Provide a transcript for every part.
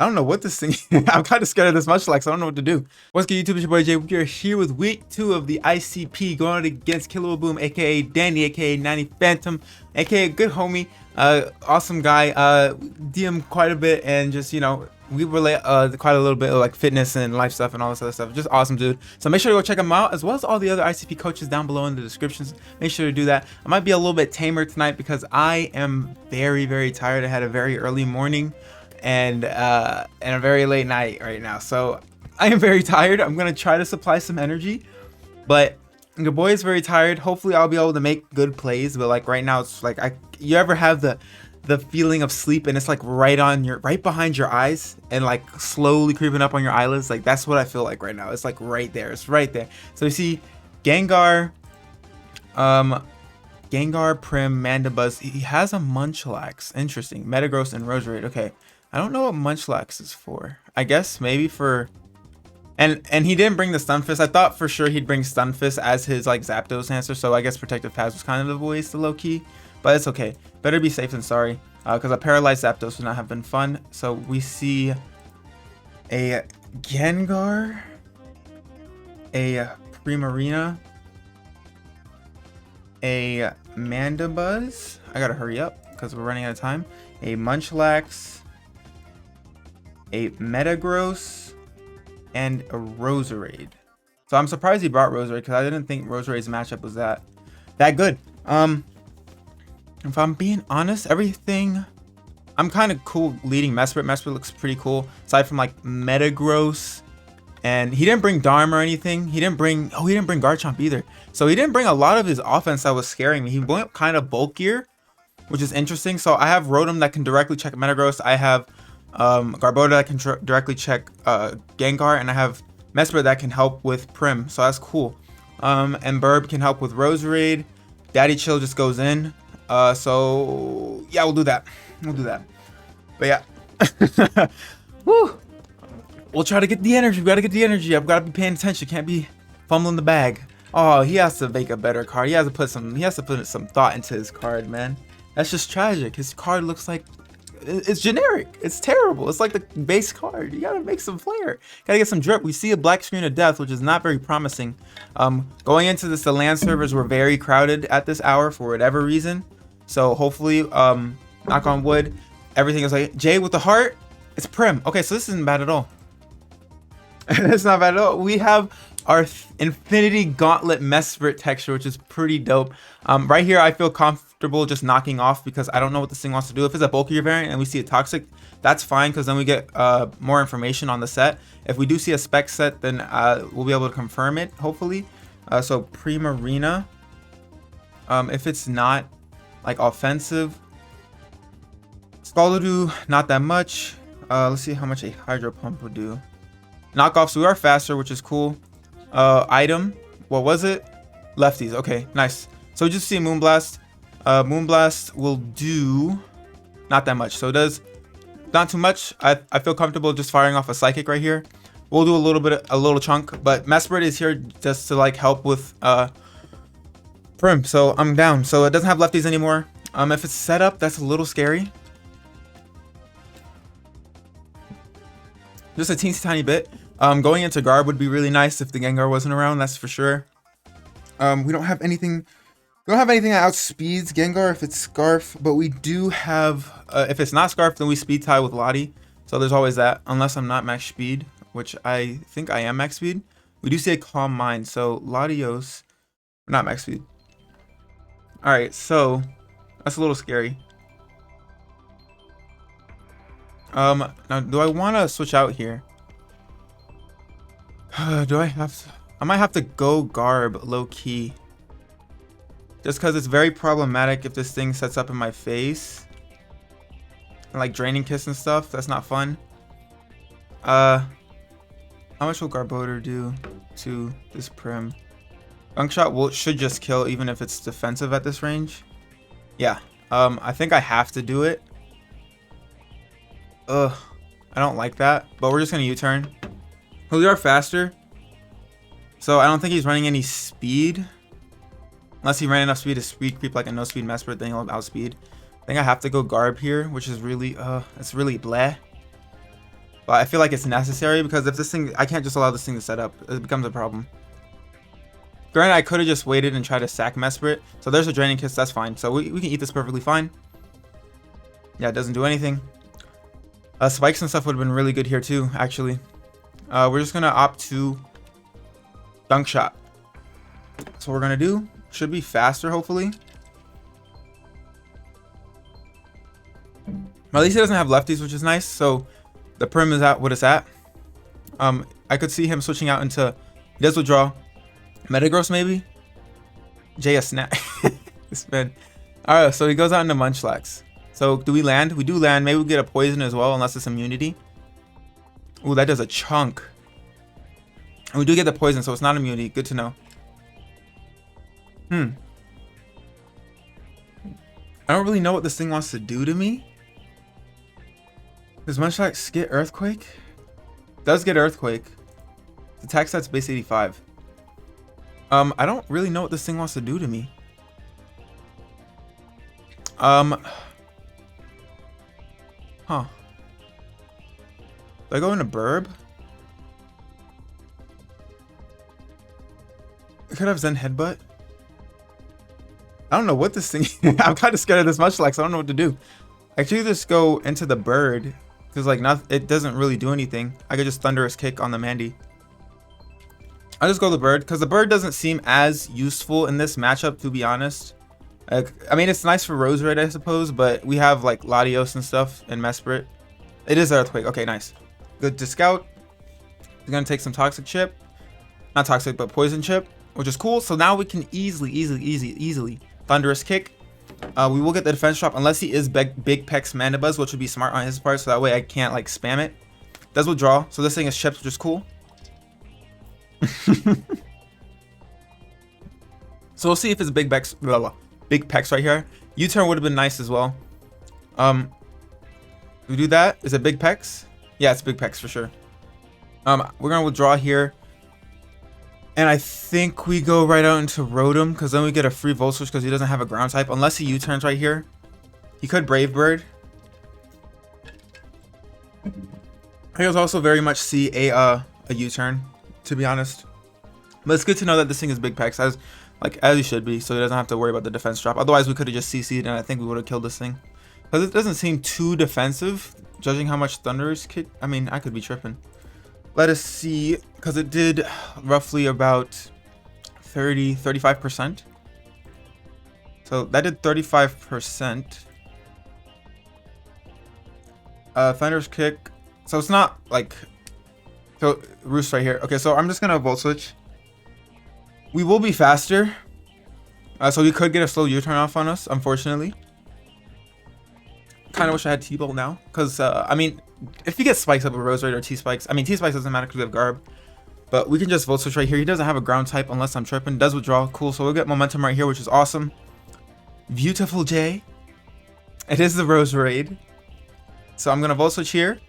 I don't know what this thing is. I'm kind of scared of this Munchlax. I don't know what to do. What's good, YouTube? It's your boy Jay. We are here with week 2 of the ICP going against Killer Boom, aka Danny, aka 90 Phantom, aka good homie, awesome guy. DM quite a bit, and just, you know, we relate quite a little bit of like fitness and life stuff and all this other stuff. Just awesome dude. So make sure to go check him out, as well as all the other ICP coaches down below in the descriptions. Make sure to do that. I might be a little bit tamer tonight because I am very tired. I had a very early morning and a very late night right now, so I am very tired. I'm gonna try to supply some energy, but your boy is very tired. Hopefully I'll be able to make good plays, but like right now it's like you ever have the feeling of sleep and it's like right behind your eyes and like slowly creeping up on your eyelids? Like that's what I feel like right now. It's like right there. It's right there. So you see Gengar, Prim, Mandibuzz. He has a Munchlax. Interesting. Metagross and Roserade. Okay. I don't know what Munchlax is for. I guess maybe for... And he didn't bring the Stunfisk. I thought for sure he'd bring Stunfisk as his like Zapdos answer. So I guess Protective Pass was kind of a waste of low-key. But it's okay. Better be safe than sorry. Because a paralyzed Zapdos would not have been fun. So we see a Gengar, a Primarina, a Mandibuzz. I gotta hurry up because we're running out of time. A Munchlax, a Metagross, and a Roserade. So I'm surprised he brought Roserade because I didn't think Roserade's matchup was that good. If I'm being honest, everything, I'm kind of cool leading Mesprit. Mesprit looks pretty cool aside from like Metagross, and he didn't bring Dharma or anything. He didn't bring Garchomp either. So he didn't bring a lot of his offense that was scaring me. He went kind of bulkier, which is interesting. So I have Rotom that can directly check Metagross. I have GARBODOR that can directly check Gengar, and I have Mesprit that can help with Prim, so that's cool. And Burb can help with Roserade. Daddy Chill just goes in. So yeah, we'll do that. But yeah, woo. We'll try to get the energy. We gotta get the energy. I've gotta be paying attention. Can't be fumbling the bag. Oh, he has to make a better card. He has to put some thought into his card, man. That's just tragic. His card looks like it's generic. It's terrible. It's like the base card. You gotta make some flair. Gotta get some drip. We see a black screen of death, which is not very promising. Going into this, the LAN servers were very crowded at this hour for whatever reason. So hopefully, knock on wood, everything is like Jay with the heart. It's Prim. Okay, so this isn't bad at all. It's not bad at all. We have our Infinity Gauntlet Mesprit texture, which is pretty dope. Right here, I feel comfortable just knocking off because I don't know what this thing wants to do. If it's a bulkier variant and we see a toxic, that's fine because then we get more information on the set. If we do see a spec set, then we'll be able to confirm it, hopefully. So Primarina, if it's not like offensive, Scaldadoo, not that much. Let's see how much a Hydro Pump would do. Knockoffs, we are faster, which is cool. Item, what was it? Lefties. Okay, nice. So just see Moonblast. Moonblast will do not that much, so it does not too much. I feel comfortable just firing off a Psychic right here. We'll do a little chunk, but Mesprit is here just to like help with Prim, so I'm down. So it doesn't have lefties anymore. If it's set up, that's a little scary, just a teensy tiny bit. Going into Garb would be really nice if the Gengar wasn't around, that's for sure. We don't have anything that outspeeds Gengar if it's Scarf, but we do have, if it's not Scarf, then we speed tie with Lottie. So there's always that, unless I'm not max speed, which I think I am max speed. We do see a Calm Mind, so Latios, not max speed. Alright, so that's a little scary. Now do I want to switch out here? Do I have to? I might have to go Garb low key. Just because it's very problematic if this thing sets up in my face. And like Draining Kiss and stuff. That's not fun. How much will GARBODOR do to this Prim? Gunk Shot should just kill even if it's defensive at this range. Yeah. I think I have to do it. Ugh. I don't like that. But we're just going to U-turn. We are faster, so I don't think he's running any speed. Unless he ran enough speed to speed creep like a no speed Mesprit, then he'll outspeed. I think I have to go Garb here, which is really, it's really bleh. but I feel like it's necessary because if this thing, I can't just allow this thing to set up. It becomes a problem. Granted, I could have just waited and tried to sack Mesprit. So there's a Draining Kiss, that's fine. So we can eat this perfectly fine. Yeah, it doesn't do anything. Spikes and stuff would have been really good here too, actually. We're just going to opt to Dunk Shot. That's what we're going to do. Should be faster, hopefully. At least he doesn't have lefties, which is nice. So the Prim is at what it's at. I could see him switching out into, he does withdraw. Metagross maybe? Jay a snap. This man. Alright, so he goes out into Munchlax. So do we land? We do land. Maybe we get a poison as well, unless it's immunity. Ooh, that does a chunk. And we do get the poison, so it's not immunity. Good to know. I don't really know what this thing wants to do to me. Does Munchlax get Earthquake? Does get Earthquake. The attack stat's base 85. I don't really know what this thing wants to do to me. Huh. Do I go into Burb? I could have Zen Headbutt. I don't know what this thing I'm kind of scared of this Munchlax. I don't know what to do. Actually, just go into the Bird. Because, like, it doesn't really do anything. I could just Thunderous Kick on the Mandy. I'll just go the Bird. Because the Bird doesn't seem as useful in this matchup, to be honest. I mean, it's nice for Roserade, I suppose, but we have like Latios and stuff and Mesprit. It is Earthquake. Okay, nice. Good to Scout. He's gonna take some Toxic Chip, not Toxic, but Poison Chip, which is cool. So now we can easily Thunderous Kick. We will get the defense drop unless he is Big Pex Mandibuzz, which would be smart on his part, so that way I can't like spam it. Does withdraw, so this thing is chips, which is cool. So we'll see if it's Big Pex right here. U-turn would have been nice as well. We do that. Is it Big Pex? Yeah, it's Big Pex for sure. We're gonna withdraw here, and I think we go right out into Rotom because then we get a free Volt Switch because he doesn't have a ground type unless he U-turns right here. He could Brave Bird. I also very much see a U-turn, to be honest. But it's good to know that this thing is Big Pex as he should be, so he doesn't have to worry about the defense drop. Otherwise, we could have just CC'd, and I think we would have killed this thing. Because it doesn't seem too defensive, judging how much Thunderous Kick. I mean, I could be tripping. Let us see, because it did roughly about 35%. So that did 35%. Thunderous Kick. So it's not like... So, Roost right here. Okay, so I'm just going to Volt Switch. We will be faster. So we could get a slow U-turn off on us, unfortunately. Kind of wish I had T-Bolt now. Because, I mean, if you get Spikes up with Roserade or T-Spikes, I mean, T-Spikes doesn't matter because we have Garb. But we can just Volt Switch right here. He doesn't have a ground type unless I'm tripping. Does withdraw. Cool. So we'll get momentum right here, which is awesome. Beautiful Jay. It is the Roserade. So I'm going to Volt Switch here.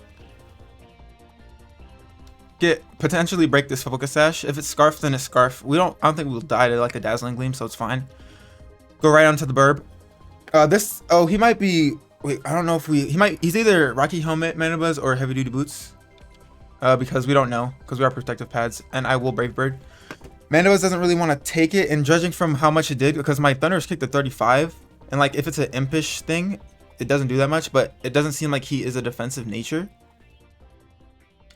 Potentially break this Focus Sash. If it's Scarf, then it's Scarf. I don't think we'll die to like a Dazzling Gleam, so it's fine. Go right onto the Burb. He might be, wait, I don't know if he's either Rocky Helmet, Mandibuzz, or Heavy Duty Boots. Because we don't know, because we are Protective Pads, and I will Brave Bird. Mandibuzz doesn't really want to take it, and judging from how much it did, because my Thunderous kicked at 35, and like if it's an Impish thing, it doesn't do that much, but it doesn't seem like he is a defensive nature.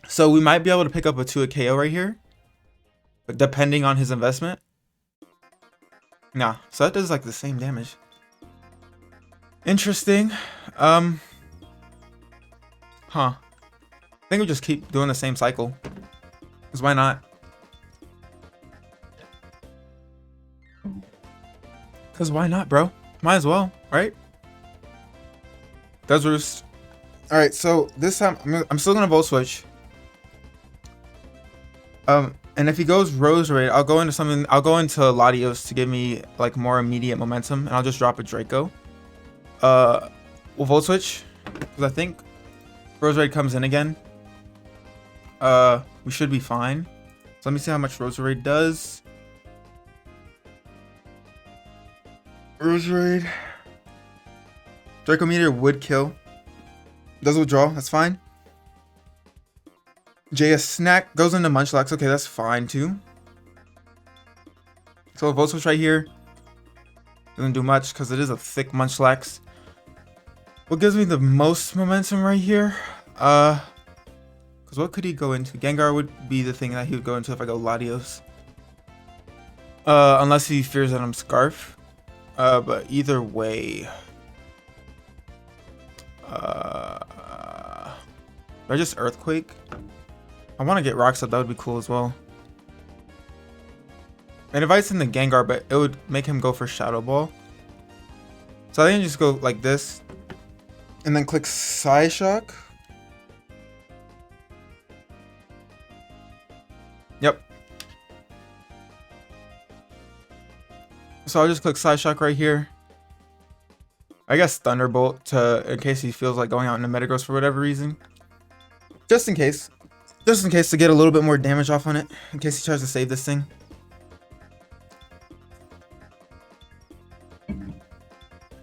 So we might be able to pick up a 2 KO right here, but depending on his investment. Nah, so that does like the same damage. Interesting. Huh. I think we just keep doing the same cycle. Because why not? Because why not, bro? Might as well, right? Does Roost. Alright, so this time I'm still gonna Volt Switch. And if he goes Roserade, I'll go into Latios to give me like more immediate momentum, and I'll just drop a Draco. We'll Volt Switch, because I think Roserade comes in again. We should be fine. So let me see how much Roserade does. Roserade. Draco Meteor would kill. Does withdraw, that's fine. JS Snack goes into Munchlax. Okay, that's fine too. So Volt Switch right here doesn't do much because it is a thick Munchlax. What gives me the most momentum right here? Because what could he go into? Gengar would be the thing that he would go into if I go Latios. Unless he fears that I'm Scarf. But either way. Do I just Earthquake? I want to get Rocks up, that would be cool as well. It invites in the Gengar, but it would make him go for Shadow Ball. So I think I just go like this. And then click Psyshock. Yep. So I'll just click Psyshock right here. I guess Thunderbolt to, in case he feels like going out into Metagross for whatever reason. Just in case. Just in case to get a little bit more damage off on it. In case he tries to save this thing.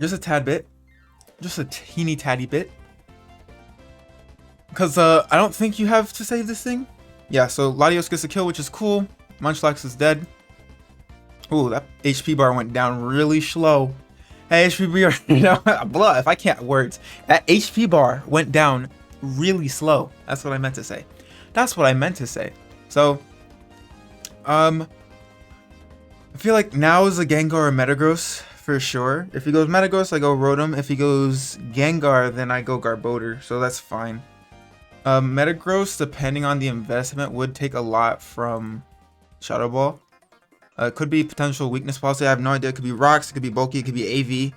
Just a tad bit. Just a teeny tatty bit. Because I don't think you have to save this thing. Yeah, so Latios gets a kill, which is cool. Munchlax is dead. Ooh, that HP bar went down really slow. Hey, HP bar, blah, if I can't words. That HP bar went down really slow. That's what I meant to say. That's what I meant to say. So, I feel like now is a Gengar or Metagross for sure. If he goes Metagross, I go Rotom. If he goes Gengar, then I go Garbodor. So that's fine. Metagross, depending on the investment, would take a lot from Shadow Ball. Could be potential weakness policy. I have no idea. It could be Rocks. It could be Bulky. It could be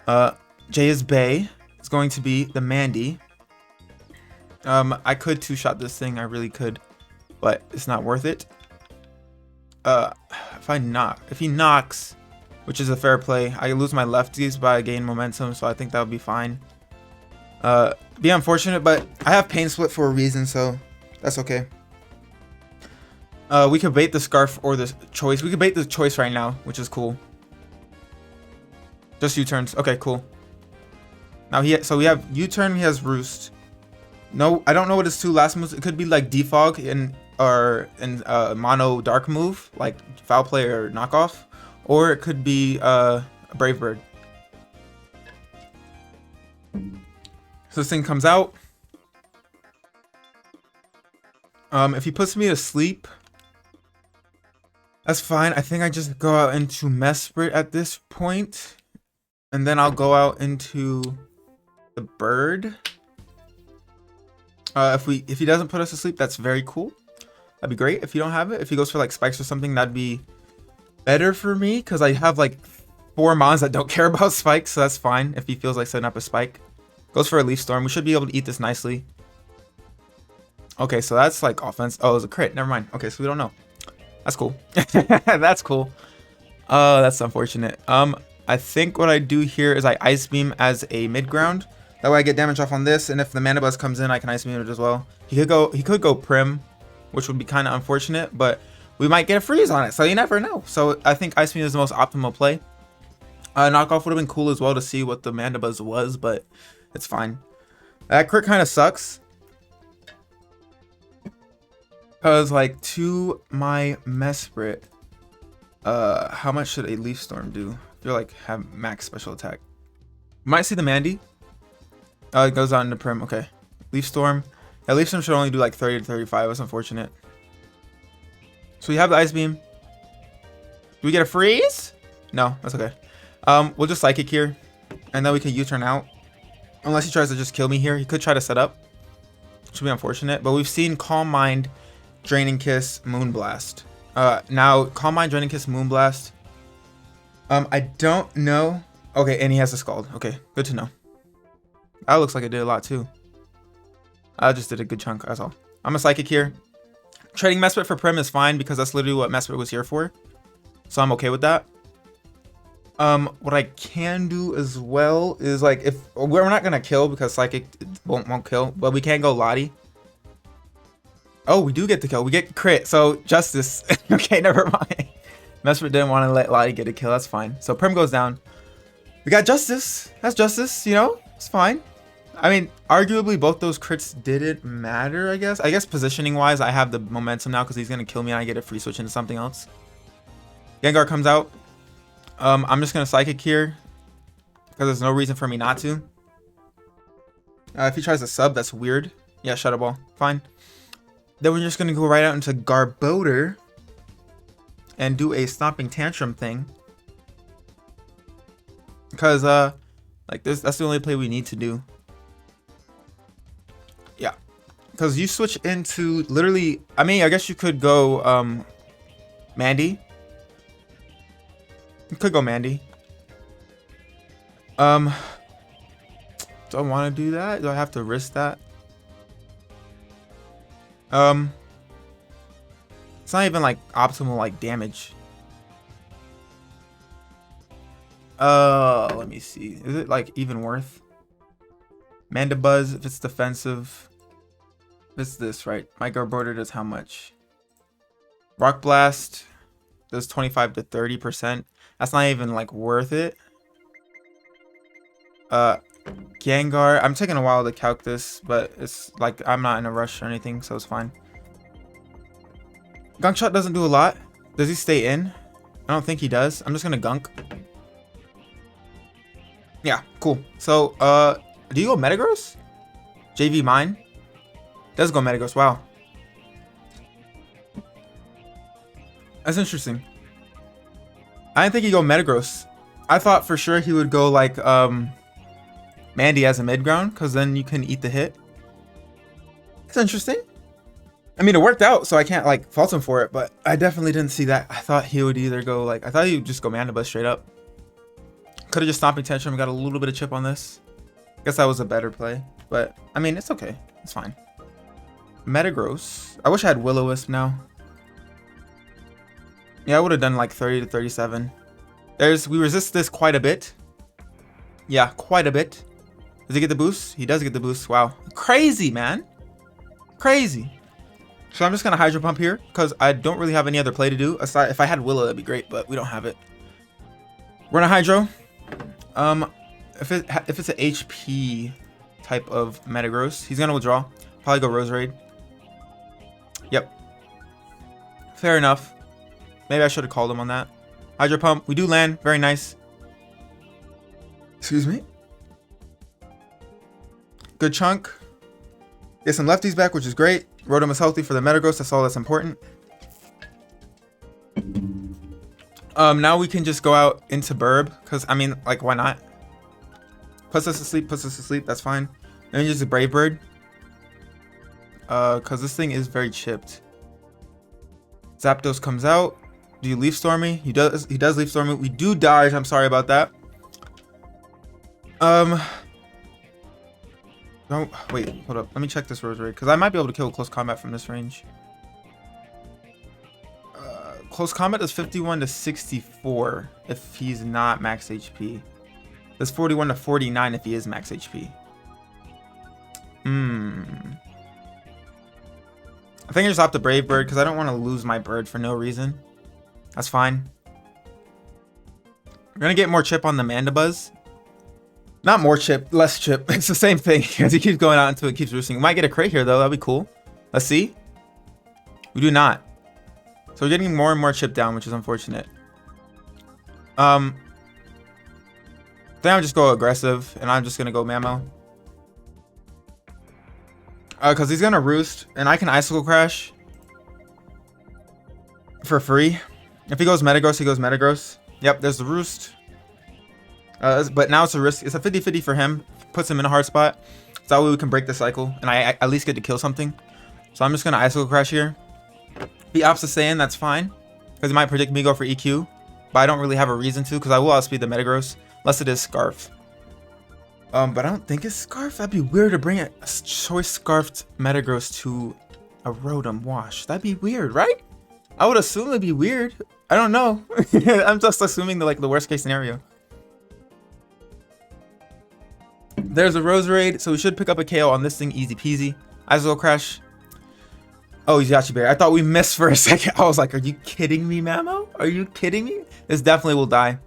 AV. J is Bay. It's going to be the Mandy. I could two-shot this thing. I really could. But it's not worth it. If he knocks, which is a fair play, I lose my lefties, but I gain momentum. So I think that would be fine. Be unfortunate, but I have Pain Split for a reason. So that's okay. We could bait the Scarf or the Choice. We could bait the Choice right now, which is cool. Just U-turns. Okay, cool. Now so we have U-turn. He has Roost. No, I don't know what his two last moves. It could be like Defog in Mono Dark move, like Foul Play or Knockoff, or it could be Brave Bird. So this thing comes out. If he puts me to sleep, that's fine. I think I just go out into Mesprit at this point, and then I'll go out into the Bird. If he doesn't put us to sleep, that's very cool. That'd be great. If you don't have it, if he goes for like Spikes or something, that'd be better for me because I have like 4 Mons that don't care about Spikes, so that's fine. If he feels like setting up a Spike, goes for a Leaf Storm. We should be able to eat this nicely. Okay, so that's like offense. Oh, it was a crit. Never mind. Okay, so we don't know. That's cool. That's cool. That's unfortunate. I think what I do here is I Ice Beam as a mid ground. That way I get damage off on this, and if the Mana Buzz comes in, I can Ice Beam it as well. He could go Prim, which would be kind of unfortunate, but we might get a freeze on it, so you never know. So I think Ice Beam is the most optimal play. Knockoff would have been cool as well to see what the Mana Buzz was, but it's fine. That crit kind of sucks. Because, like, to my Mesprit, how much should a Leaf Storm do? I feel like have max special attack. Might see the Mandy. It goes out into Prim. Okay. Leaf Storm. Yeah, Leaf Storm should only do like 30 to 35. That's unfortunate. So we have the Ice Beam. Do we get a freeze? No, that's okay. We'll just Psychic here. And then we can U-turn out. Unless he tries to just kill me here. He could try to set up. Should be unfortunate. But we've seen Calm Mind, Draining Kiss, Moonblast. Now, Calm Mind, Draining Kiss, Moonblast. I don't know. Okay, and he has a Scald. Okay, good to know. That looks like it did a lot too. I just did a good chunk, that's all. I'm a Psychic here. Trading Mesprit for Prim is fine because that's literally what Mesprit was here for. So I'm okay with that. What I can do as well is like, if we're not gonna kill because Psychic won't kill, but we can go Lottie. Oh, we do get the kill. We get crit. So Justice. Okay, never mind. Mesprit didn't want to let Lottie get a kill. That's fine. So Prim goes down. We got Justice. That's Justice, you know? It's fine. I mean, arguably both those crits didn't matter, I guess. I guess positioning wise, I have the momentum now because he's gonna kill me and I get a free switch into something else. Gengar comes out. I'm just gonna Psychic here because there's no reason for me not to. If he tries to sub, that's weird. Yeah, Shadow Ball, fine. Then we're just gonna go right out into Garbodor and do a Stomping Tantrum thing. Because like that's the only play we need to do. Yeah. Because you switch into literally, I mean, I guess you could go Mandy. You could go Mandy. Do I want to do that? Do I have to risk that? It's not even like optimal like damage. Let me see. Is it like even worth? Mandibuzz if it's defensive. If it's this, right? My Garbodor does how much? Rock Blast does 25 to 30%. That's not even like worth it. Gengar, I'm taking a while to calc this, but it's like I'm not in a rush or anything, so it's fine. Gunk Shot doesn't do a lot. Does he stay in? I don't think he does. I'm just gonna gunk. Yeah, cool. So do you go Metagross? JayVee mine? Does go Metagross, wow. That's interesting. I didn't think he'd go Metagross. I thought for sure he would go like Mandy as a mid-ground, because then you can eat the hit. It's interesting. I mean, it worked out, so I can't like fault him for it, but I definitely didn't see that. I thought he would either go like, I thought he would just go Mandibuzz straight up. Could have just Stomping Tantrum and got a little bit of chip on this. Guess that was a better play, but I mean, it's okay. It's fine. Metagross. I wish I had Will-O-Wisp now. Yeah, I would have done like 30 to 37. We resist this quite a bit. Yeah, quite a bit. Does he get the boost? He does get the boost. Wow. Crazy, man. Crazy. So I'm just going to Hydro Pump here because I don't really have any other play to do. Aside, if I had Willow, that'd be great, but we don't have it. We're going to Hydro. If it's an HP type of Metagross, he's going to withdraw. Probably go Roserade. Yep. Fair enough. Maybe I should have called him on that. Hydro Pump. We do land. Very nice. Excuse me. Good chunk. Get some lefties back, which is great. Rotom is healthy for the Metagross. That's all that's important. Now we can just go out into Burb. Because, I mean, like, why not? Puts us to sleep. Puts us to sleep. That's fine. Then just a Brave Bird. Because this thing is very chipped. Zapdos comes out. Do you Leaf Storm me? He does Leaf Storm me. We do dodge. I'm sorry about that. No, wait, hold up. Let me check this Roserade because I might be able to kill close combat from this range. Close combat does 51 to 64 if he's not max HP. Does 41 to 49 if he is max HP. I think I just opt the Brave Bird because I don't want to lose my bird for no reason. That's fine. We're gonna get more chip on the Mandibuzz. Not more chip, less chip. It's the same thing as he keeps going out until it keeps roosting. We might get a crate here though. That'd be cool. Let's see. We do not. So we're getting more and more chip down, which is unfortunate. Then I'll just go aggressive, and I'm just gonna go Mamo. Because he's gonna roost, and I can Icicle Crash for free. If he goes Metagross, he goes Metagross. Yep, there's the roost. But now it's a risk. It's a 50-50 for him. Puts him in a hard spot. So that way we can break the cycle, and I at least get to kill something. So I'm just gonna Icicle Crash here. If he opts to stay in, that's fine, because he might predict me go for EQ. But I don't really have a reason to, because I will outspeed the Metagross, unless it is Scarf. But I don't think it's Scarf. That'd be weird to bring a choice Scarfed Metagross to a Rotom wash. That'd be weird, right? I would assume it'd be weird. I don't know. I'm just assuming the worst case scenario. There's a Roserade, so we should pick up a KO on this thing easy peasy. Icicle Crash. Oh, he's Yachi Berry. I thought we missed for a second. I was like, are you kidding me, Mamo? Are you kidding me? This definitely will die.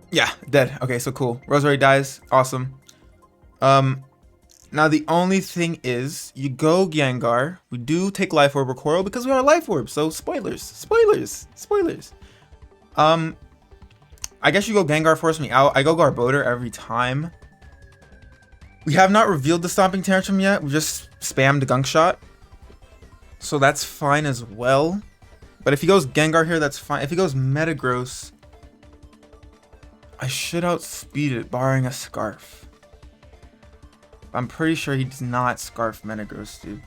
Yeah, dead. Okay, so cool. Roserade dies. Awesome. Now the only thing is, you go Gengar. We do take Life Orb or Coral because we are Life Orb. So spoilers. I guess you go Gengar, force me out. I go Garbodor every time. We have not revealed the Stomping Tantrum yet. We just spammed Gunk Shot. So that's fine as well. But if he goes Gengar here, that's fine. If he goes Metagross, I should outspeed it, barring a Scarf. I'm pretty sure he does not Scarf Metagross, dude.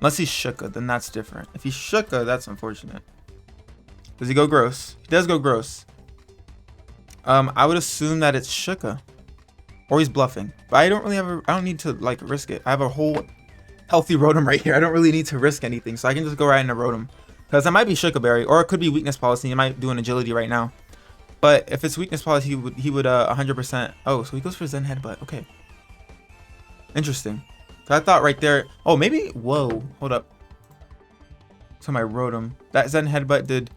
Unless he's Shuka, then that's different. If he's Shuka, that's unfortunate. Does he go Gross? He does go Gross. I would assume that it's Shuka. Or he's bluffing. But I don't really have I don't need to like risk it. I have a whole healthy Rotom right here. I don't really need to risk anything. So I can just go right into Rotom. Because that might be Shuka Berry. Or it could be Weakness Policy. He might do an Agility right now. But if it's Weakness Policy, he would 100%. Oh, so he goes for Zen Headbutt. Okay. Interesting. So I thought right there. Oh, maybe. Whoa. Hold up. So my Rotom. That Zen Headbutt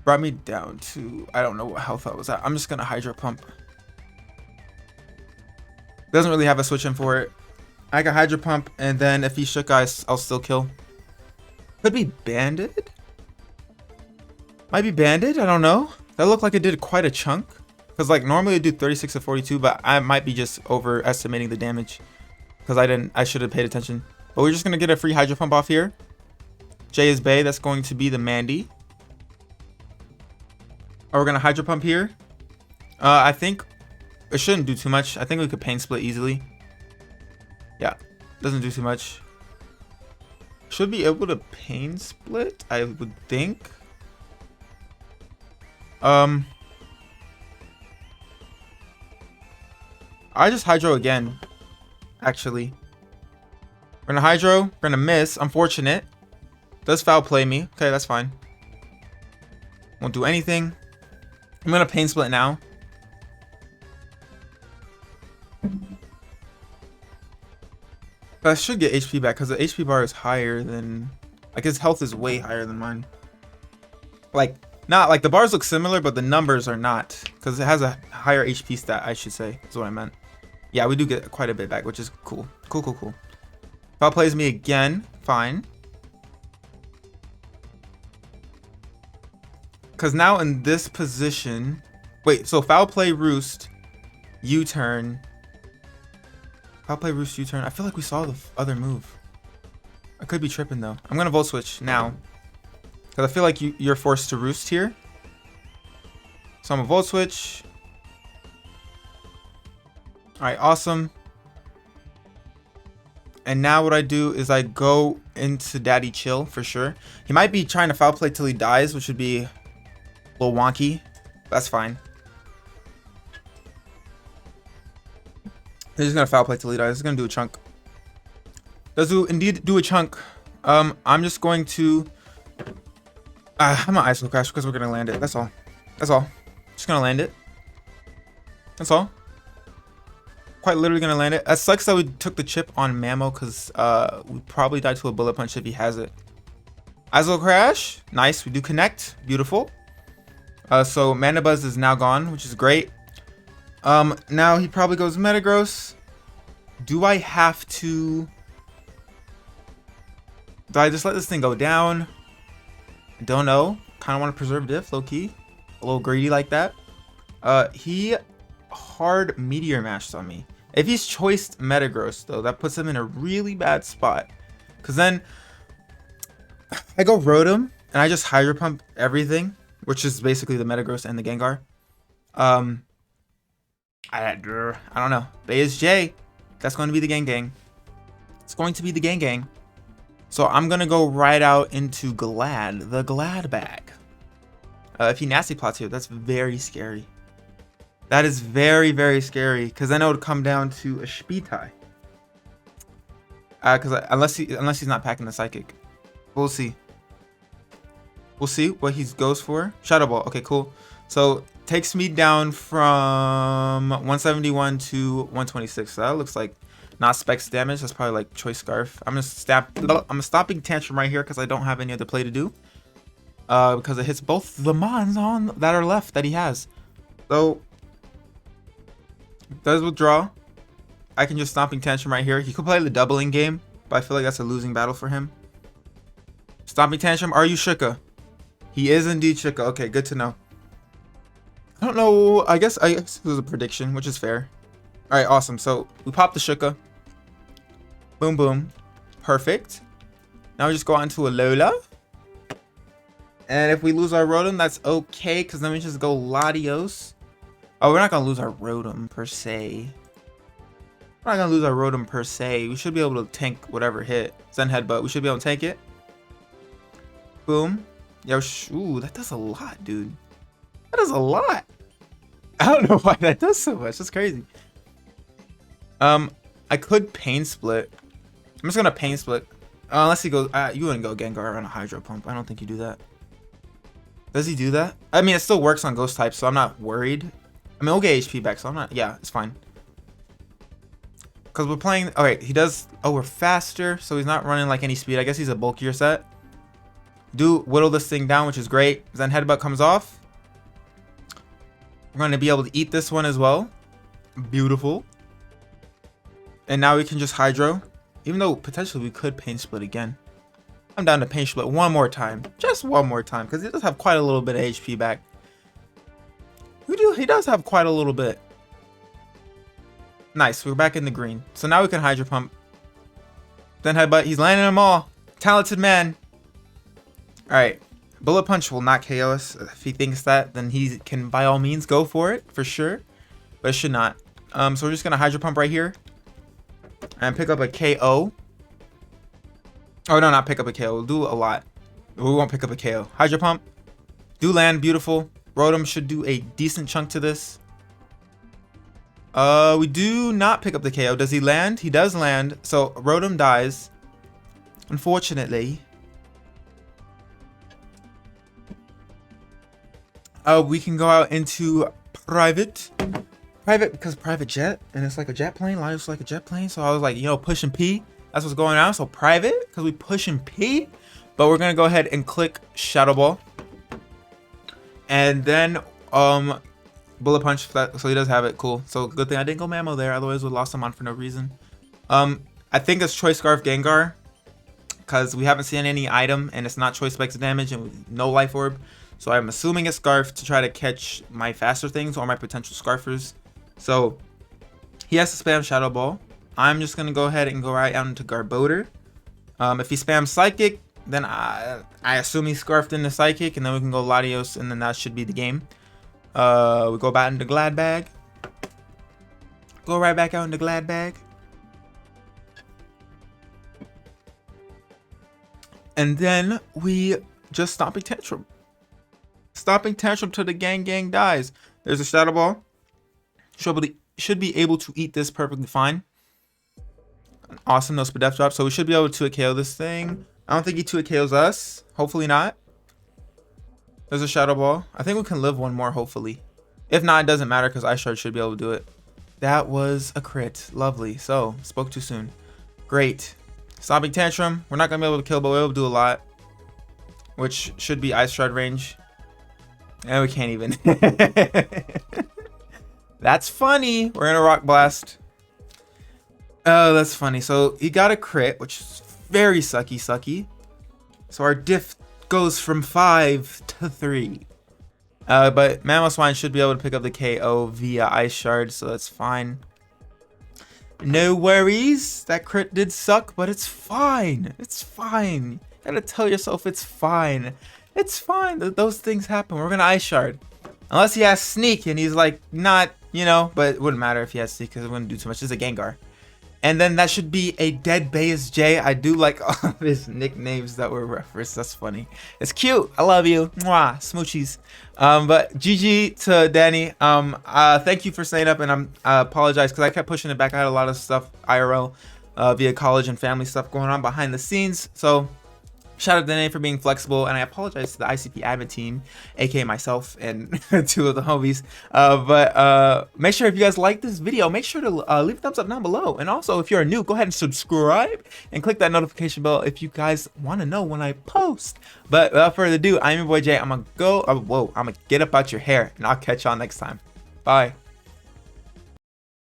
brought me down to, I don't know what health I was at. I'm just going to Hydro Pump. Doesn't really have a switch in for it. I got Hydro Pump, and then if he shook guys, I'll still kill. Could be Banded? Might be Banded, I don't know. That looked like it did quite a chunk. Because like normally I do 36 to 42, but I might be just overestimating the damage. Because I should have paid attention. But we're just going to get a free Hydro Pump off here. Jay is Bay, that's going to be the Mandy. Oh, we're going to Hydro Pump here. I think it shouldn't do too much. I think we could Pain Split easily. Yeah, doesn't do too much. Should be able to Pain Split, I would think. I just Hydro again, actually. We're gonna Hydro, we're gonna miss, unfortunate. Does foul play me, okay, that's fine. Won't do anything. I'm gonna Pain Split now. But I should get HP back because the HP bar is higher than, like his health is way higher than mine. Like, not like the bars look similar, but the numbers are not, because it has a higher HP stat, I should say, is what I meant. Yeah, we do get quite a bit back, which is cool. Cool. Foul plays me again, fine. Because now in this position, wait, so foul play Roost, U-turn. Foul play Roost, U-turn. I feel like we saw the other move. I could be tripping though. I'm gonna Volt Switch now. Because I feel like you're forced to Roost here. So I'm gonna Volt Switch. Alright, awesome. And now what I do is I go into Daddy Chill for sure. He might be trying to foul play till he dies, which would be a little wonky. That's fine. He's just gonna foul play till he dies. He's gonna do a chunk. Does indeed do a chunk. I'm just going to I'm gonna ISO crash because we're gonna land it. That's all. Just gonna land it. That's all. Quite literally gonna land it. That sucks that we took the chip on Mamo because we probably died to a bullet punch if he has it. ISO crash. Nice. We do connect. Beautiful. So Mandibuzz is now gone, which is great. Now he probably goes Metagross. Do I have to? Do I just let this thing go down? I don't know. Kind of want to preserve diff, low key. A little greedy like that. He hard Meteor Mashed on me. If he's choiced Metagross though, that puts him in a really bad spot. Cause then I go Rotom and I just Hydro Pump everything, which is basically the Metagross and the Gengar. I don't know. Bay is J. That's going to be the gang. It's going to be the gang. So I'm going to go right out into Glad, the Glad bag. If he nasty plots here, that's very scary. That is very, very scary. Because then it would come down to a Spitai. Unless he's not packing the Psychic. We'll see. We'll see what he goes for. Shadow Ball. Okay, cool. So takes me down from 171 to 126. So that looks like not specs damage. That's probably like Choice Scarf. I'm a stopping tantrum right here because I don't have any other play to do. Because it hits both the mons on that are left that he has. So does withdraw. I can just Stomping Tantrum right here. He could play the doubling game, but I feel like that's a losing battle for him. Stomping Tantrum, are you Shika? He is indeed Shika. Okay, good to know. I don't know. I guess it was a prediction, which is fair. All right, awesome. So we pop the Shika. Boom, boom. Perfect. Now we just go on to a Lola. And if we lose our Rotom, that's okay, because then we just go Latios. Oh, we're not going to lose our Rotom per se. We're not going to lose our Rotom per se. We should be able to tank whatever hit. Zen Headbutt. We should be able to tank it. Boom. Yo, ooh, that does a lot, dude. That does a lot. I don't know why that does so much. That's crazy. I could Pain Split. I'm just going to Pain Split. Unless he goes... you wouldn't go Gengar on a Hydro Pump. I don't think you do that. Does he do that? I mean, it still works on Ghost types, so I'm not worried. I mean, we'll get HP back, so I'm not... Yeah, it's fine. Because we're playing... Alright, he does... Oh, we're faster, so he's not running like any speed. I guess he's a bulkier set. Do whittle this thing down, which is great. Then Headbutt comes off. We're going to be able to eat this one as well. Beautiful. And now we can just Hydro. Even though potentially we could Pain Split again. I'm down to Pain Split one more time. Just one more time. Because he does have quite a little bit of HP back. He does have quite a little bit. Nice. We're back in the green. So now we can Hydro Pump. Then Headbutt. He's landing them all. Talented man. Alright. Bullet Punch will not KO us. If he thinks that, then he can by all means go for it. For sure. But it should not. So we're just going to Hydro Pump right here. And pick up a KO. Oh, no, not pick up a KO. We'll do a lot. We won't pick up a KO. Hydro Pump. Do land. Beautiful. Rotom should do a decent chunk to this. We do not pick up the KO. Does he land? He does land. So Rotom dies. Unfortunately. We can go out into private. Private because private jet. And it's like a jet plane. Life's like a jet plane. So I was like, pushing P. That's what's going on. So private because we pushing P. But we're going to go ahead and click Shadow Ball. And then Bullet Punch. So he does have it. Cool. So good thing I didn't go Mammo there. Otherwise we lost him on for no reason. I think it's Choice Scarf Gengar. Because we haven't seen any item. And it's not Choice Spikes of damage. And no Life Orb. So I'm assuming it's Scarf to try to catch my faster things. Or my potential Scarfers. So he has to spam Shadow Ball. I'm just going to go ahead and go right out into Garbodor. If he spams Psychic, then I assume he's Scarfed into Psychic. And then we can go Latios, and then that should be the game. We go back into Glad Bag. Go right back out into Glad Bag. And then we just Stomping Tantrum. Stomping Tantrum till the gang dies. There's a Shadow Ball. Should be able to eat this perfectly fine. Awesome, no Spadef drop. So we should be able to 2-hit KO this thing. I don't think he 2-hit KOs us. Hopefully not. There's a Shadow Ball. I think we can live one more, hopefully. If not, it doesn't matter because Ice Shard should be able to do it. That was a crit. Lovely. So, spoke too soon. Great. Stomping Tantrum. We're not going to be able to kill, but we'll be able to do a lot. Which should be Ice Shard range. And we can't even. That's funny. We're in a Rock Blast. Oh, that's funny. So he got a crit, which is very sucky. So our diff goes from 5 to 3. But Mamoswine should be able to pick up the KO via Ice Shard, so that's fine. No worries. That crit did suck, but it's fine. It's fine. You gotta tell yourself it's fine. It's fine. Those things happen. We're gonna Ice Shard. Unless he has Sneak and he's like not, but it wouldn't matter if he has Sneak because it wouldn't do too much. It's a Gengar. And then that should be a Dead Bayes J. I do like all of his nicknames that were referenced. That's funny. It's cute. I love you. Mwah. Smoochies. But GG to Danny. Thank you for staying up, and I apologize because I kept pushing it back. I had a lot of stuff IRL via college and family stuff going on behind the scenes. So shout out to Danny for being flexible, and I apologize to the ICP admin team, aka myself and 2 of the homies. But make sure if you guys like this video, make sure to leave a thumbs up down below. And also, if you're new, go ahead and subscribe and click that notification bell if you guys want to know when I post. But without further ado, I'm your boy Jay. I'm gonna go. I'm gonna get up out your hair, and I'll catch y'all next time. Bye.